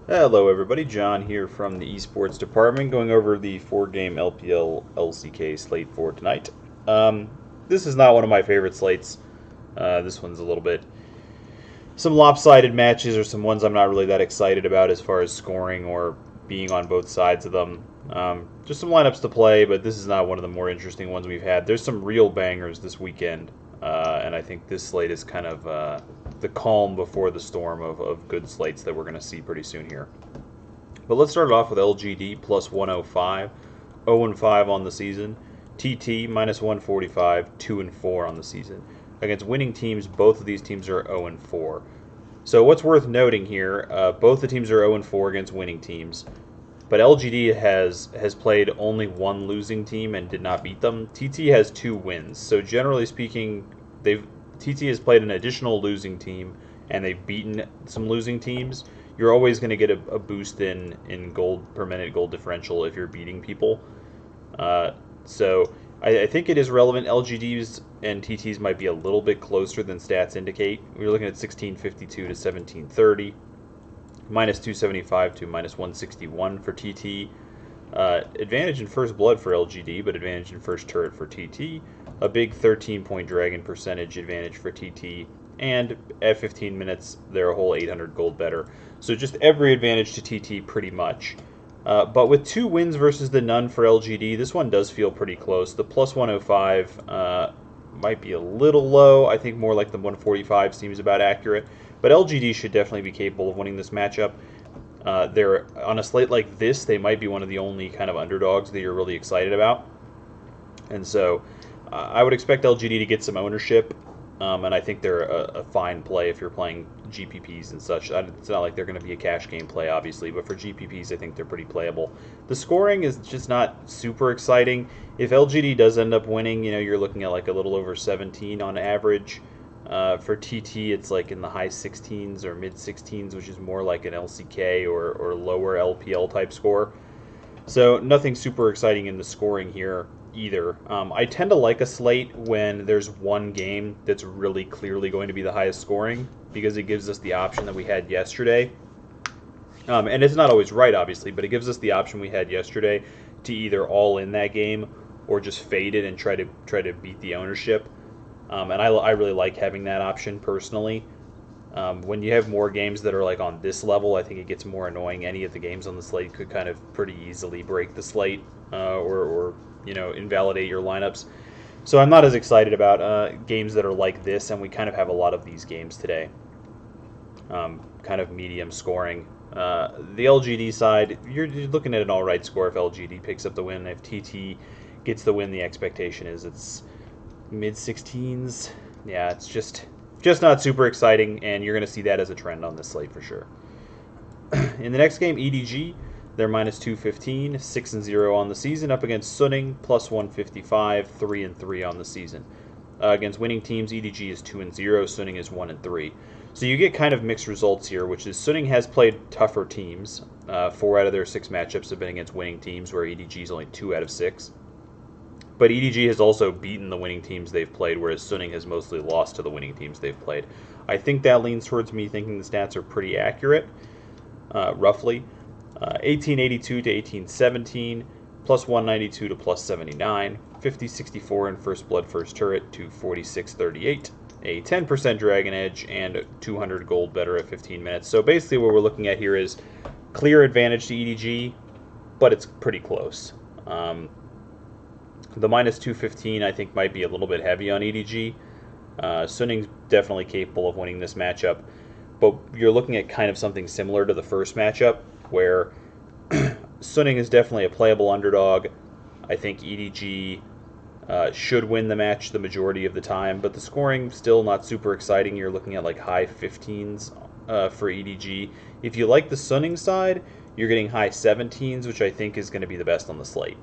Hello everybody, John here from the esports department going over the 4-game LPL LCK slate for tonight. This is not one of my favorite slates. This one's a little bit some lopsided matches or some ones I'm not really that excited about as far as scoring or being on both sides of them. Just some lineups to play, but this is not one of the more interesting ones we've had. There's some real bangers this weekend, and I think this slate is kind of the calm before the storm of good slates that we're going to see pretty soon here. But let's start it off with LGD plus 105, 0-5 on the season. TT minus 145, 2-4 on the season. Against winning teams, both of these teams are 0-4. So what's worth noting here, both the teams are 0-4 against winning teams. But LGD has played only one losing team and did not beat them. TT has 2 wins. So generally speaking, TT has played an additional losing team and they've beaten some losing teams. You're always going to get a boost in gold per minute, gold differential if you're beating people. So I think it is relevant. LGDs and TTs might be a little bit closer than stats indicate. We're looking at 1652 to 1730, minus 275 to minus 161 for TT. Advantage in first blood for LGD, but advantage in first turret for TT. A big 13-point dragon percentage advantage for TT. And at 15 minutes, they're a whole 800 gold better. So just every advantage to TT pretty much. But with 2 wins versus the none for LGD, this one does feel pretty close. The plus 105 might be a little low. I think more like the 145 seems about accurate. But LGD should definitely be capable of winning this matchup. They're on a slate like this, they might be one of the only kind of underdogs that you're really excited about. And so I would expect LGD to get some ownership. And I think they're a fine play if you're playing GPPs and such. It's not like they're going to be a cash game play, obviously, but for GPPs, I think they're pretty playable. The scoring is just not super exciting. If LGD does end up winning, you're looking at like a little over 17 on average. For TT, it's like in the high 16s or mid 16s, which is more like an LCK or lower LPL type score. So nothing super exciting in the scoring here either. I tend to like a slate when there's one game that's really clearly going to be the highest scoring because it gives us the option that we had yesterday. And it's not always right, obviously, but it gives us the option we had yesterday to either all in that game or just fade it and try to beat the ownership. And I really like having that option personally. When you have more games that are like on this level, I think it gets more annoying. Any of the games on the slate could kind of pretty easily break the slate or invalidate your lineups. So I'm not as excited about games that are like this, and we kind of have a lot of these games today. Kind of medium scoring. The LGD side, you're looking at an all right score if LGD picks up the win. If TT gets the win, the expectation is it's mid 16s. Yeah, it's just not super exciting, and you're going to see that as a trend on this slate for sure. In the next game, EDG, they're minus 215, 6-0 on the season, up against Suning, plus 155, 3-3 on the season. Against winning teams, EDG is 2-0, Suning is 1-3. So you get kind of mixed results here, which is Suning has played tougher teams. 4 out of their 6 matchups have been against winning teams, where EDG is only 2 out of 6. But EDG has also beaten the winning teams they've played, whereas Suning has mostly lost to the winning teams they've played. I think that leans towards me thinking the stats are pretty accurate, roughly. 1882 to 1817, plus 192 to plus 79, 5064 in first blood first turret to 4638, a 10% dragon edge, and 200 gold better at 15 minutes. So basically what we're looking at here is clear advantage to EDG, but it's pretty close. The minus 215 I think might be a little bit heavy on EDG. Suning's definitely capable of winning this matchup, but you're looking at kind of something similar to the first matchup, where Suning is definitely a playable underdog. I think EDG should win the match the majority of the time, but the scoring still not super exciting. You're looking at like high 15s for EDG. If you like the Suning side, you're getting high 17s, which I think is going to be the best on the slate.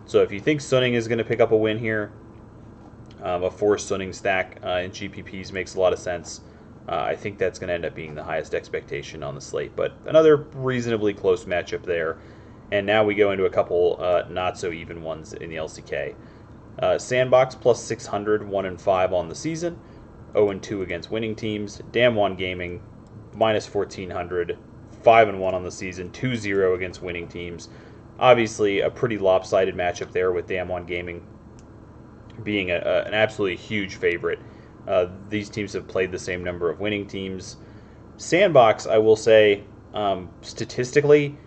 So if you think Suning is going to pick up a win here, a 4 Suning stack in GPPs makes a lot of sense. I think that's going to end up being the highest expectation on the slate, but another reasonably close matchup there. And now we go into a couple not so even ones in the LCK. Sandbox plus 600, 1-5 on the season, 0-2 against winning teams. Damwon Gaming minus 1400, 5-1 on the season, 2-0 against winning teams. Obviously, a pretty lopsided matchup there with Damwon Gaming being an absolutely huge favorite. These teams have played the same number of winning teams. Sandbox, I will say, statistically,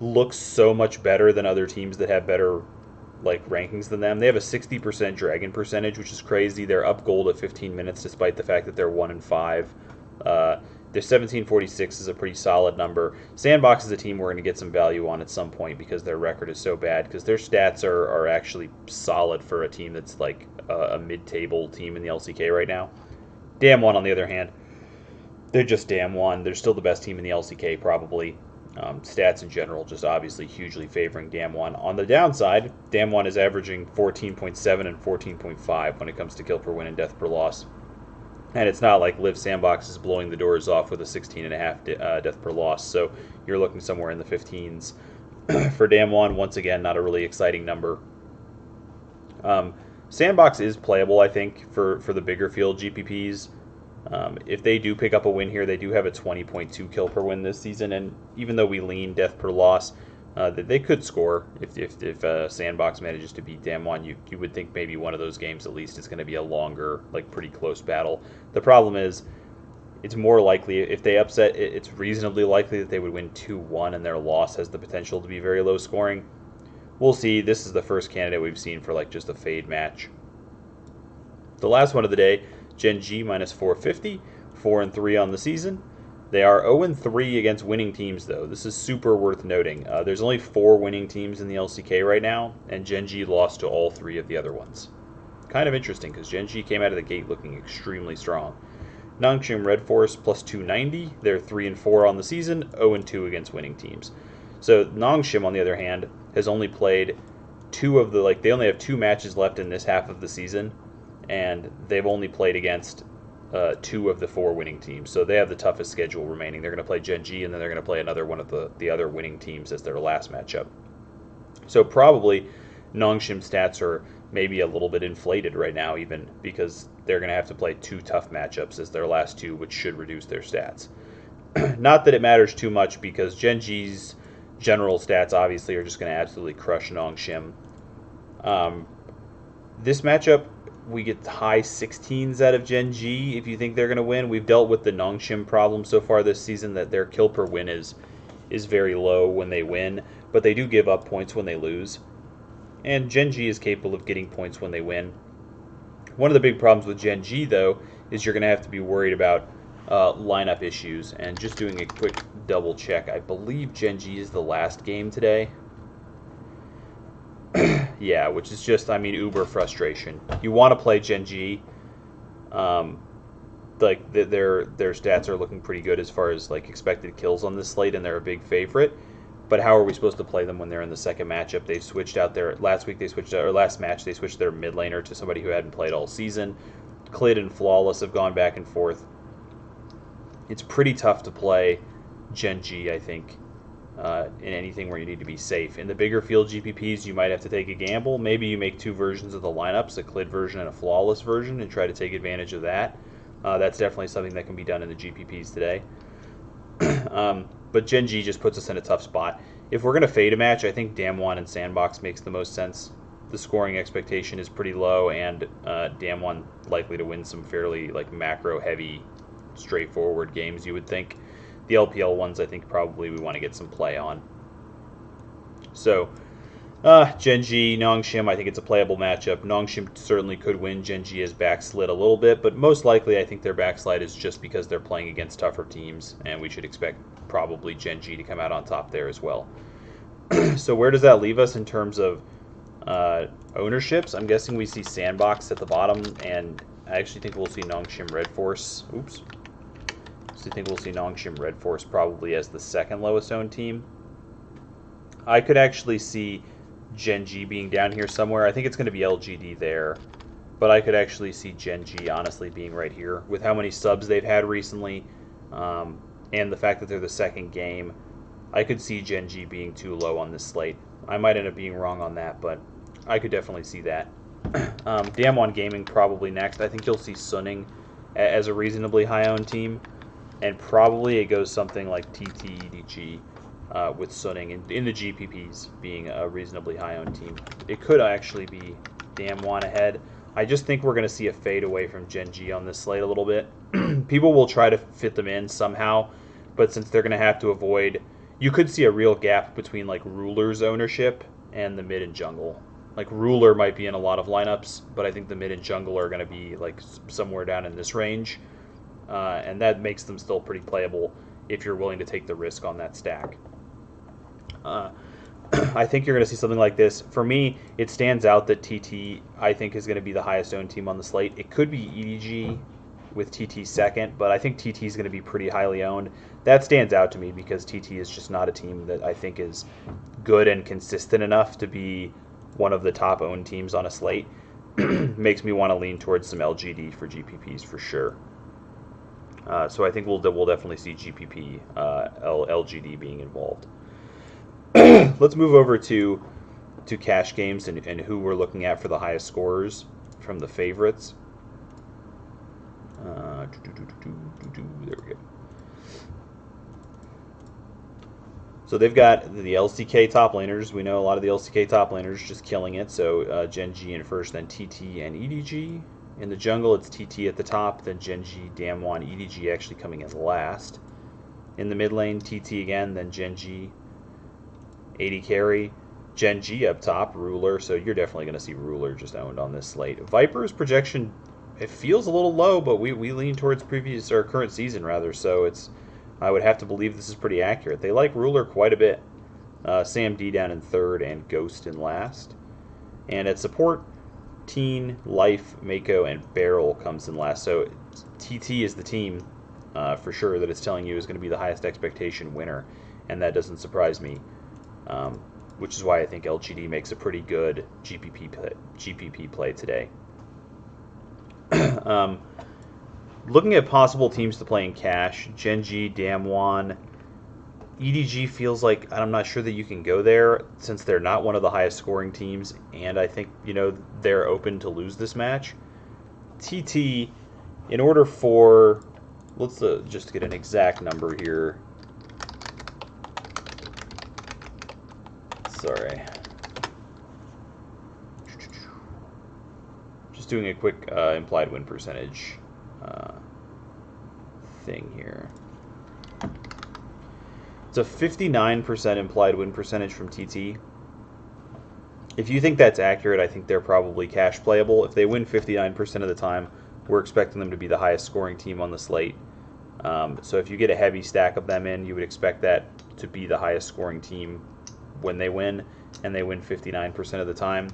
looks so much better than other teams that have better rankings than them. They have a 60% dragon percentage, which is crazy. They're up gold at 15 minutes, despite the fact that they're 1-5. Their 1746 is a pretty solid number. Sandbox is a team we're going to get some value on at some point because their record is so bad, because their stats are actually solid for a team that's like a mid-table team in the LCK right now. Damwon, on the other hand, they're just Damwon. They're still the best team in the LCK, probably. Stats in general just obviously hugely favoring Damwon. On the downside, Damwon is averaging 14.7 and 14.5 when it comes to kill per win and death per loss. And it's not like Liv Sandbox is blowing the doors off with a 16.5 death per loss, so you're looking somewhere in the 15s. For Damwon, once again, not a really exciting number. Sandbox is playable, I think, for the bigger field GPPs. If they do pick up a win here, they do have a 20.2 kill per win this season, and even though we lean death per loss, they could score if Sandbox manages to beat Damwon. You would think maybe one of those games at least is going to be a longer, pretty close battle. The problem is, it's more likely, if they upset, it's reasonably likely that they would win 2-1, and their loss has the potential to be very low scoring. We'll see. This is the first candidate we've seen for just a fade match. The last one of the day, GENG minus 450, 4-3 on the season. They are 0-3 against winning teams, though. This is super worth noting. There's only 4 winning teams in the LCK right now, and GENG lost to all 3 of the other ones. Kind of interesting, because GENG came out of the gate looking extremely strong. Nongshim Red Force plus 290. They're 3-4 on the season, 0-2 against winning teams. So Nongshim, on the other hand, has only played 2 of the they only have 2 matches left in this half of the season, and they've only played against 2 of the 4 winning teams. So they have the toughest schedule remaining. They're going to play GENG, and then they're going to play another one of the other winning teams as their last matchup. So probably Nongshim stats are maybe a little bit inflated right now, even because they're going to have to play 2 tough matchups as their last 2, which should reduce their stats. Not that it matters too much, because GENG's general stats obviously are just going to absolutely crush Nongshim. This matchup, we get high 16s out of GENG if you think they're going to win. We've dealt with the Nongshim problem so far this season, that their kill per win is very low when they win, but they do give up points when they lose. And GENG is capable of getting points when they win. One of the big problems with GENG, though, is you're going to have to be worried about lineup issues. And just doing a quick double check, I believe GENG is the last game today. Yeah, which is just, uber frustration. You want to play GENG. Their stats are looking pretty good as far as expected kills on this slate, and they're a big favorite. But how are we supposed to play them when they're in the second matchup? They switched out their last match they switched their mid laner to somebody who hadn't played all season. Clid and Flawless have gone back and forth. It's pretty tough to play GENG, I think, in anything where you need to be safe. In the bigger field GPPs, you might have to take a gamble. Maybe you make 2 versions of the lineups, a Clid version and a Flawless version, and try to take advantage of that. That's definitely something that can be done in the GPPs today. But GENG just puts us in a tough spot. If we're going to fade a match, I think Damwon and Sandbox makes the most sense. The scoring expectation is pretty low, and Damwon likely to win some fairly macro-heavy, straightforward games, you would think. The LPL ones, I think probably we want to get some play on. So, GENG, Nongshim, I think it's a playable matchup. Nongshim certainly could win. GENG has backslid a little bit, but most likely I think their backslide is just because they're playing against tougher teams, and we should expect probably GENG to come out on top there as well. So where does that leave us in terms of ownerships? I'm guessing we see Sandbox at the bottom, and I actually think we'll see Nongshim Red Force. Oops. I think we'll see Nongshim Red Force probably as the second lowest owned team. I could actually see GENG being down here somewhere. I think it's going to be LGD there, but I could actually see GENG honestly being right here with how many subs they've had recently, and the fact that they're the second game. I could see GENG being too low on this slate. I might end up being wrong on that, but I could definitely see that. Damwon Gaming probably next. I think you'll see Sunning as a reasonably high owned team. and probably it goes something like TT EDG with Sunning in the GPPs being a reasonably high-owned team. It could actually be Damwon ahead. I just think we're going to see a fade away from GENG on this slate a little bit. People will try to fit them in somehow, but since they're going to have to avoid, you could see a real gap between like Ruler's ownership and the mid and jungle. Like Ruler might be in a lot of lineups, but I think the mid and jungle are going to be like somewhere down in this range, and that makes them still pretty playable if you're willing to take the risk on that stack. I think you're going to see something like this. For me, it stands out that TT, I think, is going to be the highest owned team on the slate. It could be EDG with TT second, but I think TT is going to be pretty highly owned. That stands out to me because TT is just not a team that I think is good and consistent enough to be one of the top owned teams on a slate. Makes me want to lean towards some LGD for GPPs for sure. So I think we'll definitely see GPP, LGD being involved. Let's move over to cash games and who we're looking at for the highest scorers from the favorites. There we go. So they've got the LCK top laners. We know a lot of the LCK top laners just killing it. So GENG in first, then TT and EDG. In the jungle, it's TT at the top, then GENG, Damwon, EDG actually coming in last. In the mid lane, TT again, then GENG, AD carry, GENG up top, Ruler. So you're definitely going to see Ruler just owned on this slate. Viper's projection, it feels a little low, but we lean towards previous or current season rather. So it's, I would have to believe this is pretty accurate. They like Ruler quite a bit. Sam D down in third and Ghost in last. And at support, Teen, Life, Mako, and Barrel comes in last. So TT is the team for sure that it's telling you is going to be the highest expectation winner, and that doesn't surprise me, which is why I think LGD makes a pretty good GPP play today. Looking at possible teams to play in cash, GENG, Damwon, EDG feels like I'm not sure that you can go there since they're not one of the highest scoring teams, and I think, you know, they're open to lose this match. TT, in order for, let's just get an exact number here. Sorry. Just doing a quick implied win percentage thing here. It's a 59% implied win percentage from TT. If you think that's accurate, I think they're probably cash playable. If they win 59% of the time, we're expecting them to be the highest scoring team on the slate. So if you get a heavy stack of them in, you would expect that to be the highest scoring team when they win, and they win 59% of the time.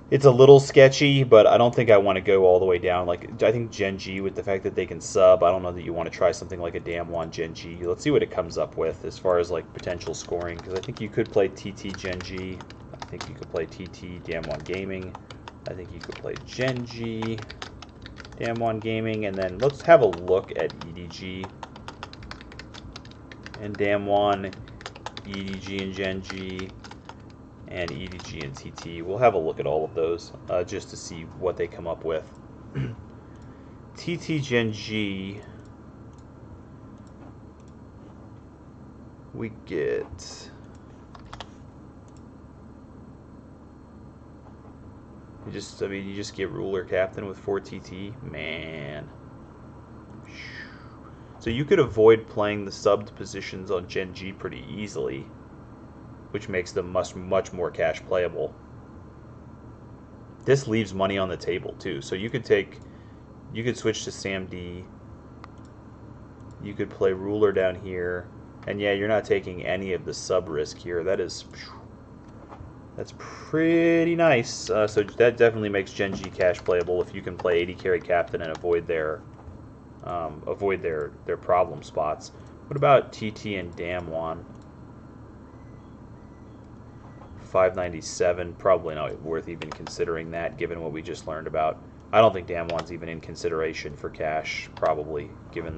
It's a little sketchy, but I don't think I want to go all the way down. Like, I think GENG, with the fact that they can sub, I don't know that you want to try something like a Damwon GENG. Let's see what it comes up with as far as like potential scoring, because I think you could play TT GENG. I think you could play TT Damwon Gaming. I think you could play GENG Damwon Gaming, and then let's have a look at EDG and Damwon, EDG and GENG, and EDG and TT. We'll have a look at all of those just to see what they come up with. TT GENG, we get, you just get Ruler Captain with 4 TT, man. So you could avoid playing the subbed positions on GENG pretty easily, which makes them much more cash playable. This leaves money on the table too. So you could switch to Sam D. You could play Ruler down here, and yeah, you're not taking any of the sub risk here. That's pretty nice. So that definitely makes GENG cash playable if you can play AD carry captain and avoid their problem spots. What about TT and Damwon? 597, probably not worth even considering that, given what we just learned about. I don't think Damwon's even in consideration for cash, probably, given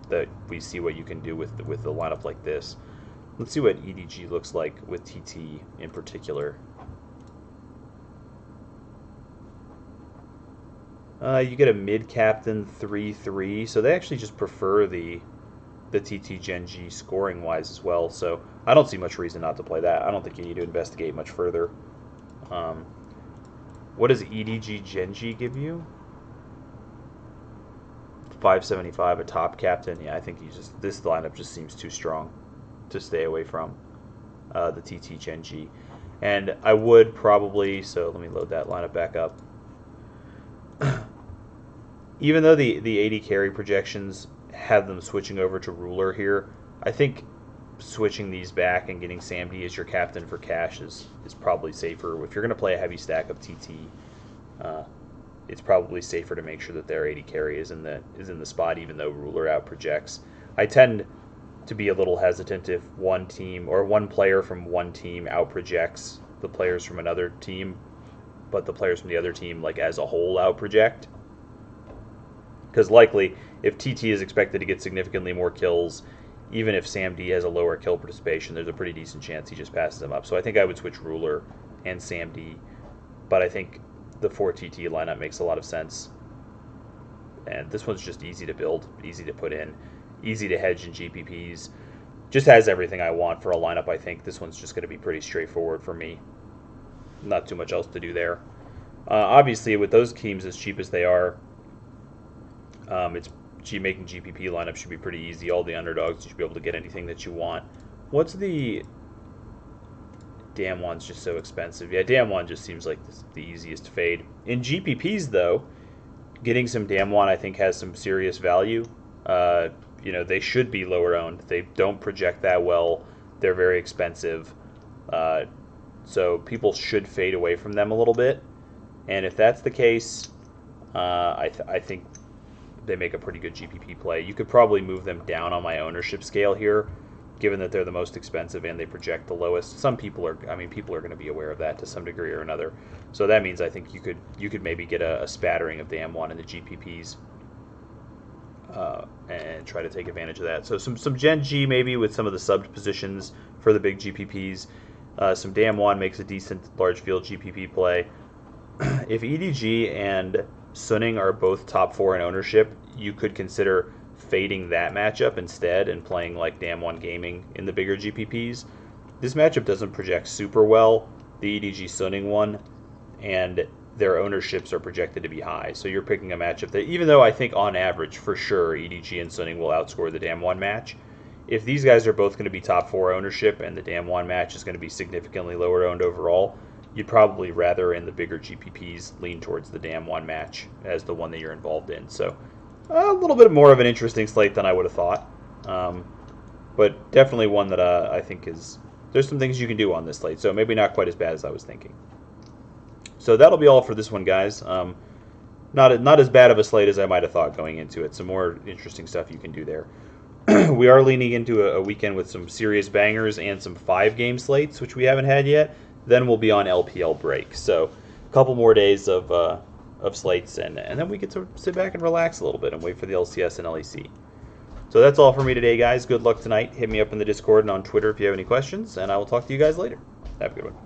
that we see what you can do with the lineup like this. Let's see what EDG looks like with TT in particular. You get a mid-captain 3-3, so they actually just prefer the TT Gen G scoring-wise as well, so I don't see much reason not to play that. I don't think you need to investigate much further. What does EDG Gen G give you? 575, a top captain. Yeah, I think this lineup just seems too strong to stay away from the TT Gen G. And I would probably, so let me load that lineup back up. Even though the AD carry projections have them switching over to ruler here, I think switching these back and getting Sam D as your captain for cash is probably safer. If you're going to play a heavy stack of TT, it's probably safer to make sure that their AD carry is in the spot, even though ruler out projects. I tend to be a little hesitant if one team or one player from one team out projects the players from another team, but the players from the other team, like as a whole, out project. Because likely, if TT is expected to get significantly more kills, even if Sam D has a lower kill participation, there's a pretty decent chance he just passes him up. So I think I would switch ruler and Sam D, but I think the 4TT lineup makes a lot of sense. And this one's just easy to build, easy to put in, easy to hedge in GPPs. Just has everything I want for a lineup, I think. This one's just going to be pretty straightforward for me. Not too much else to do there. Obviously, with those teams as cheap as they are, making GPP lineup should be pretty easy. All the underdogs, you should be able to get anything that you want. What's the... Damn one's just so expensive. Yeah, Damn one just seems like the easiest fade. In GPPs, though, getting some Damn one I think has some serious value. They should be lower owned. They don't project that well. They're very expensive. So people should fade away from them a little bit. And if that's the case, I think they make a pretty good GPP play. You could probably move them down on my ownership scale here, given that they're the most expensive and they project the lowest. Some people are going to be aware of that to some degree or another. So that means I think you could maybe get a spattering of Damn one in the GPPs and try to take advantage of that. So some Gen G maybe with some of the subbed positions for the big GPPs. Some Damn one makes a decent large field GPP play. If EDG and Sunning are both top 4 in ownership, you could consider fading that matchup instead and playing like Damn one Gaming in the bigger GPPs. This matchup doesn't project super well, the EDG Sunning one, and their ownerships are projected to be high. So you're picking a matchup that, even though I think on average for sure EDG and Sunning will outscore the Damn one match, if these guys are both going to be top 4 ownership and the Damn one match is going to be significantly lower owned overall, you'd probably rather in the bigger GPPs lean towards the Damn one match as the one that you're involved in. So a little bit more of an interesting slate than I would have thought. But definitely one that I think there's some things you can do on this slate. So maybe not quite as bad as I was thinking. So that'll be all for this one, guys. Not as bad of a slate as I might have thought going into it. Some more interesting stuff you can do there. We are leaning into a weekend with some serious bangers and some 5-game slates, which we haven't had yet. Then we'll be on LPL break. So a couple more days of slates, and then we get to sit back and relax a little bit and wait for the LCS and LEC. So that's all for me today, guys. Good luck tonight. Hit me up in the Discord and on Twitter if you have any questions, and I will talk to you guys later. Have a good one.